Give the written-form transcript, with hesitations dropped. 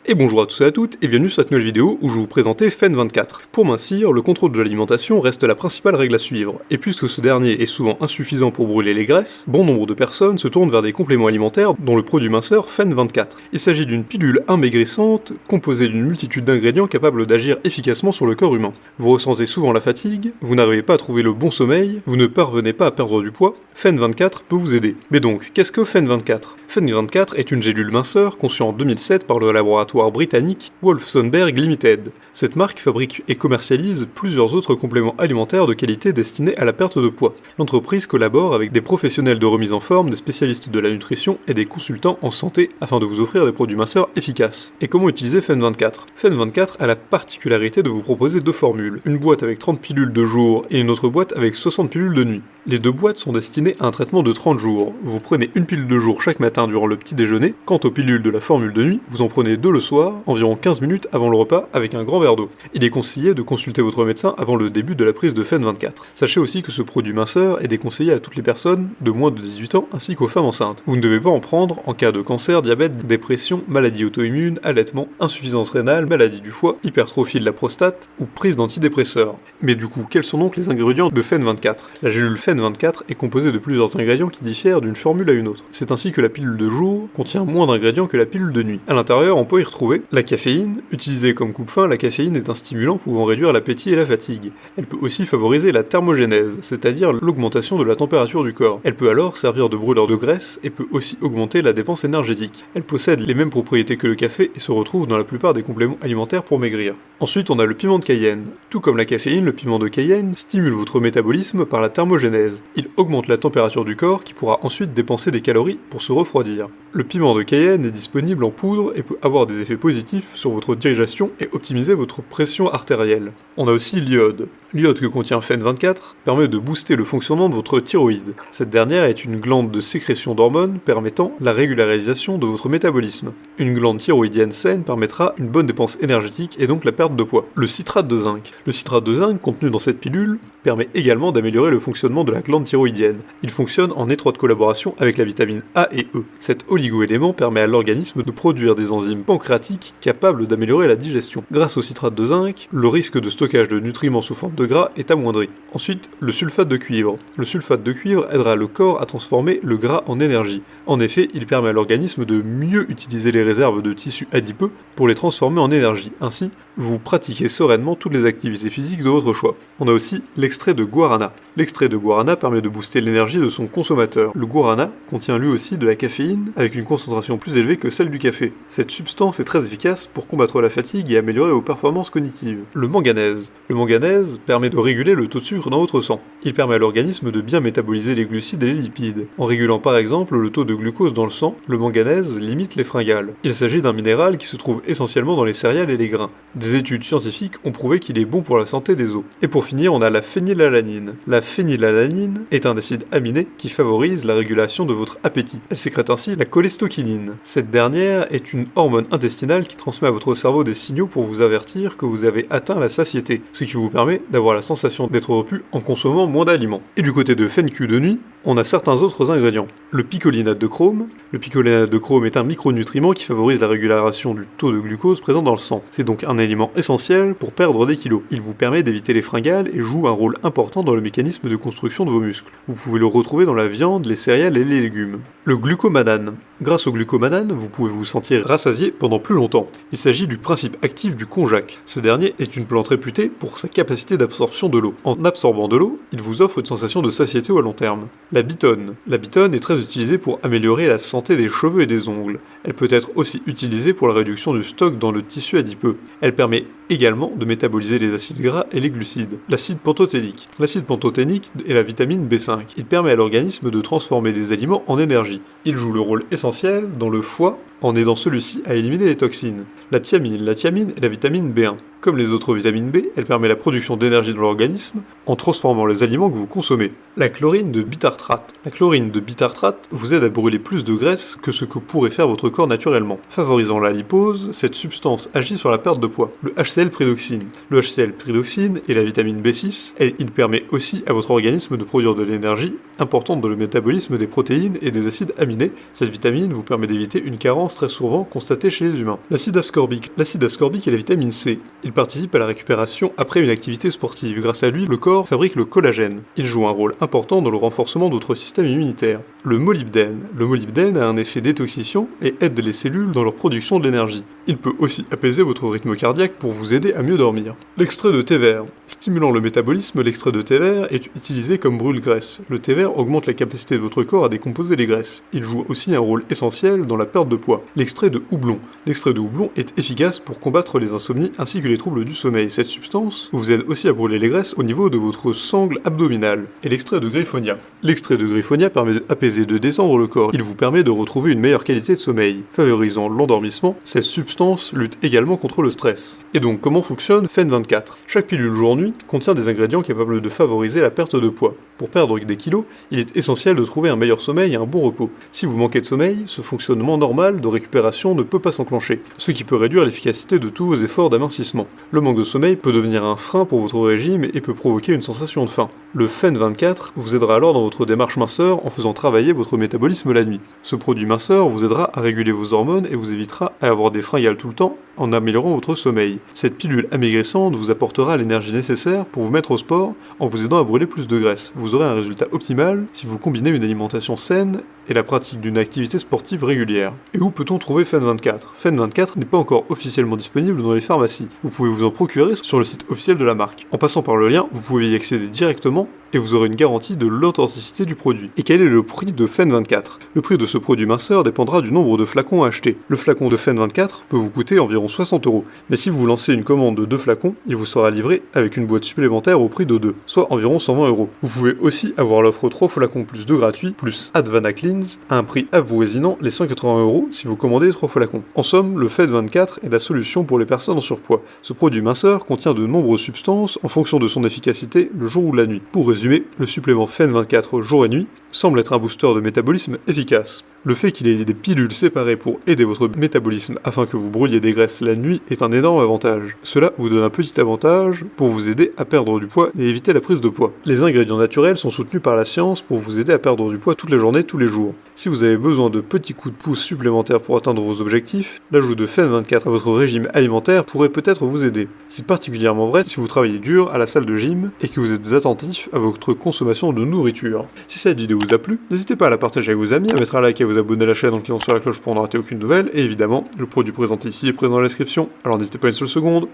Et bonjour à tous et à toutes, et bienvenue sur cette nouvelle vidéo où je vais vous présenter FEN24. Pour mincir, le contrôle de l'alimentation reste la principale règle à suivre, et puisque ce dernier est souvent insuffisant pour brûler les graisses, bon nombre de personnes se tournent vers des compléments alimentaires dont le produit minceur FEN24. Il s'agit d'une pilule amaigrissante composée d'une multitude d'ingrédients capables d'agir efficacement sur le corps humain. Vous ressentez souvent la fatigue, vous n'arrivez pas à trouver le bon sommeil, vous ne parvenez pas à perdre du poids, FEN24 peut vous aider. Mais donc, qu'est-ce que FEN24 ? FEN24 est une gélule minceur conçue en 2007 par le laboratoire britannique Wolfsonberg Limited. Cette marque fabrique et commercialise plusieurs autres compléments alimentaires de qualité destinés à la perte de poids. L'entreprise collabore avec des professionnels de remise en forme, des spécialistes de la nutrition et des consultants en santé afin de vous offrir des produits minceurs efficaces. Et comment utiliser FEN24 ? FEN24 a la particularité de vous proposer deux formules, une boîte avec 30 pilules de jour et une autre boîte avec 60 pilules de nuit. Les deux boîtes sont destinées à un traitement de 30 jours. Vous prenez une pilule de jour chaque matin durant le petit déjeuner. Quant aux pilules de la formule de nuit, vous en prenez deux le soir, environ 15 minutes avant le repas, avec un grand verre d'eau. Il est conseillé de consulter votre médecin avant le début de la prise de FEN24. Sachez aussi que ce produit minceur est déconseillé à toutes les personnes de moins de 18 ans ainsi qu'aux femmes enceintes. Vous ne devez pas en prendre en cas de cancer, diabète, dépression, maladie auto-immune, allaitement, insuffisance rénale, maladie du foie, hypertrophie de la prostate ou prise d'antidépresseurs. Mais du coup, quels sont donc les ingrédients de FEN24 ? La gélule FEN24 est composée de plusieurs ingrédients qui diffèrent d'une formule à une autre. C'est ainsi que la pilule de jour contient moins d'ingrédients que la pilule de nuit. À l'intérieur, on peut y retrouver la caféine. Utilisée comme coupe-faim, la caféine est un stimulant pouvant réduire l'appétit et la fatigue. Elle peut aussi favoriser la thermogénèse, c'est-à-dire l'augmentation de la température du corps. Elle peut alors servir de brûleur de graisse et peut aussi augmenter la dépense énergétique. Elle possède les mêmes propriétés que le café et se retrouve dans la plupart des compléments alimentaires pour maigrir. Ensuite, on a le piment de Cayenne. Tout comme la caféine, le piment de Cayenne stimule votre métabolisme par la thermogénèse. Il augmente la température du corps qui pourra ensuite dépenser des calories pour se refroidir. Le piment de Cayenne est disponible en poudre et peut avoir des effets positifs sur votre digestion et optimiser votre pression artérielle. On a aussi l'iode. L'iode que contient FEN24 permet de booster le fonctionnement de votre thyroïde. Cette dernière est une glande de sécrétion d'hormones permettant la régularisation de votre métabolisme. Une glande thyroïdienne saine permettra une bonne dépense énergétique et donc la perte de poids. Le citrate de zinc. Le citrate de zinc contenu dans cette pilule permet également d'améliorer le fonctionnement de la glande thyroïdienne. Il fonctionne en étroite collaboration avec la vitamine A et E. Cet oligo-élément permet à l'organisme de produire des enzymes pancréatiques capables d'améliorer la digestion. Grâce au citrate de zinc, le risque de stockage de nutriments sous forme de gras est amoindri. Ensuite, le sulfate de cuivre. Le sulfate de cuivre aidera le corps à transformer le gras en énergie. En effet, il permet à l'organisme de mieux utiliser les réserves de tissus adipeux pour les transformer en énergie. Ainsi, vous pratiquez sereinement toutes les activités physiques de votre choix. On a aussi l'extrait de guarana. L'extrait de guarana permet de booster l'énergie de son consommateur. Le guarana contient lui aussi de la caféine avec une concentration plus élevée que celle du café. Cette substance est très efficace pour combattre la fatigue et améliorer vos performances cognitives. Le manganèse. Le manganèse permet de réguler le taux de sucre dans votre sang. Il permet à l'organisme de bien métaboliser les glucides et les lipides. En régulant par exemple le taux de glucose dans le sang, le manganèse limite les fringales. Il s'agit d'un minéral qui se trouve essentiellement dans les céréales et les grains. Des études scientifiques ont prouvé qu'il est bon pour la santé des os. Et pour finir, on a la phénylalanine. La phénylalanine est un acide aminé qui favorise la régulation de votre appétit. Elle sécrète ainsi la choléstokinine. Cette dernière est une hormone intestinale qui transmet à votre cerveau des signaux pour vous avertir que vous avez atteint la satiété, ce qui vous permet d'avoir la sensation d'être repu en consommant moins d'aliments. Et du côté de FEN-Q de nuit, on a certains autres ingrédients. Le picolinate de chrome. Le picolinate de chrome est un micronutriment qui favorise la régulation du taux de glucose présent dans le sang. C'est donc un aliment essentiel pour perdre des kilos. Il vous permet d'éviter les fringales et joue un rôle important dans le mécanisme de construction de vos muscles. Vous pouvez le retrouver dans la viande, les céréales et les légumes. Le glucomanane. Grâce au glucomanane, vous pouvez vous sentir rassasié pendant plus longtemps. Il s'agit du principe actif du konjac. Ce dernier est une plante réputée pour sa capacité d'absorption de l'eau. En absorbant de l'eau, il vous offre une sensation de satiété à long terme. La bitone. La bitone est très utilisée pour améliorer la santé des cheveux et des ongles. Elle peut être aussi utilisée pour la réduction du stock dans le tissu adipeux. Elle permet également de métaboliser les acides gras et les glucides. L'acide pantothénique. L'acide pantothénique est la vitamine B5. Il permet à l'organisme de transformer des aliments en énergie. Il joue le rôle essentiel dans le foie en aidant celui-ci à éliminer les toxines. La thiamine est la vitamine B1. Comme les autres vitamines B, elle permet la production d'énergie dans l'organisme en transformant les aliments que vous consommez. La chlorine de bitartrate. La chlorine de bitartrate vous aide à brûler plus de graisse que ce que pourrait faire votre corps naturellement. Favorisant la lipose, cette substance agit sur la perte de poids. Le HCl-pyridoxine. Le HCl-pyridoxine est la vitamine B6, il permet aussi à votre organisme de produire de l'énergie importante dans le métabolisme des protéines et des acides aminés. Cette vitamine vous permet d'éviter une carence performance très souvent constatée chez les humains. L'acide ascorbique. L'acide ascorbique est la vitamine C. Il participe à la récupération après une activité sportive. Grâce à lui, le corps fabrique le collagène. Il joue un rôle important dans le renforcement de votre système immunitaire. Le molybdène. Le molybdène a un effet détoxifiant et aide les cellules dans leur production de l'énergie. Il peut aussi apaiser votre rythme cardiaque pour vous aider à mieux dormir. L'extrait de thé vert. Stimulant le métabolisme, l'extrait de thé vert est utilisé comme brûle-graisse. Le thé vert augmente la capacité de votre corps à décomposer les graisses. Il joue aussi un rôle essentiel dans la perte de poids. L'extrait de houblon. L'extrait de houblon est efficace pour combattre les insomnies ainsi que les troubles du sommeil. Cette substance vous aide aussi à brûler les graisses au niveau de votre sangle abdominale. Et l'extrait de griffonia. L'extrait de griffonia permet d'apaiser, de détendre le corps. Il vous permet de retrouver une meilleure qualité de sommeil. Favorisant l'endormissement, cette substance lutte également contre le stress. Et donc comment fonctionne FEN24 ? Chaque pilule jour-nuit contient des ingrédients capables de favoriser la perte de poids. Pour perdre des kilos, il est essentiel de trouver un meilleur sommeil et un bon repos. Si vous manquez de sommeil, ce fonctionnement normal de récupération ne peut pas s'enclencher, ce qui peut réduire l'efficacité de tous vos efforts d'amincissement. Le manque de sommeil peut devenir un frein pour votre régime et peut provoquer une sensation de faim. Le FEN24 vous aidera alors dans votre démarche minceur en faisant travailler votre métabolisme la nuit. Ce produit minceur vous aidera à réguler vos hormones et vous évitera à avoir des fringales tout le temps en améliorant votre sommeil. Cette pilule amaigrissante vous apportera l'énergie nécessaire pour vous mettre au sport en vous aidant à brûler plus de graisse. Vous aurez un résultat optimal si vous combinez une alimentation saine et la pratique d'une activité sportive régulière. Et où peut-on trouver FEN24 ? FEN24 n'est pas encore officiellement disponible dans les pharmacies. Vous pouvez vous en procurer sur le site officiel de la marque. En passant par le lien, vous pouvez y accéder directement et vous aurez une garantie de l'authenticité du produit. Et quel est le prix de FEN24 ? Le prix de ce produit minceur dépendra du nombre de flacons à acheter. Le flacon de FEN24 peut vous coûter environ 60 €. Mais si vous lancez une commande de 2 flacons, il vous sera livré avec une boîte supplémentaire au prix de 2, soit environ 120 €. Vous pouvez aussi avoir l'offre 3 flacons plus 2 gratuits, plus Advana Cleans, à un prix avoisinant les 180 € si vous commandez 3 flacons. En somme, le FEN24 est la solution pour les personnes en surpoids. Ce produit minceur contient de nombreuses substances en fonction de son efficacité le jour ou la nuit. Pour résumer, le supplément FEN24 jour et nuit semble être un booster de métabolisme efficace. Le fait qu'il ait des pilules séparées pour aider votre métabolisme afin que vous brûliez des graisses la nuit est un énorme avantage. Cela vous donne un petit avantage pour vous aider à perdre du poids et éviter la prise de poids. Les ingrédients naturels sont soutenus par la science pour vous aider à perdre du poids toute la journée, tous les jours. Si vous avez besoin de petits coups de pouce supplémentaires pour atteindre vos objectifs, l'ajout de FEN24 à votre régime alimentaire pourrait peut-être vous aider. C'est particulièrement vrai si vous travaillez dur à la salle de gym et que vous êtes attentif à votre consommation de nourriture. Si cette vidéo vous a plu, n'hésitez pas à la partager avec vos amis, à mettre un like et à vous abonner à la chaîne en cliquant sur la cloche pour ne rater aucune nouvelle, et évidemment, le produit présenté ici est présent dans la description, alors n'hésitez pas une seule seconde.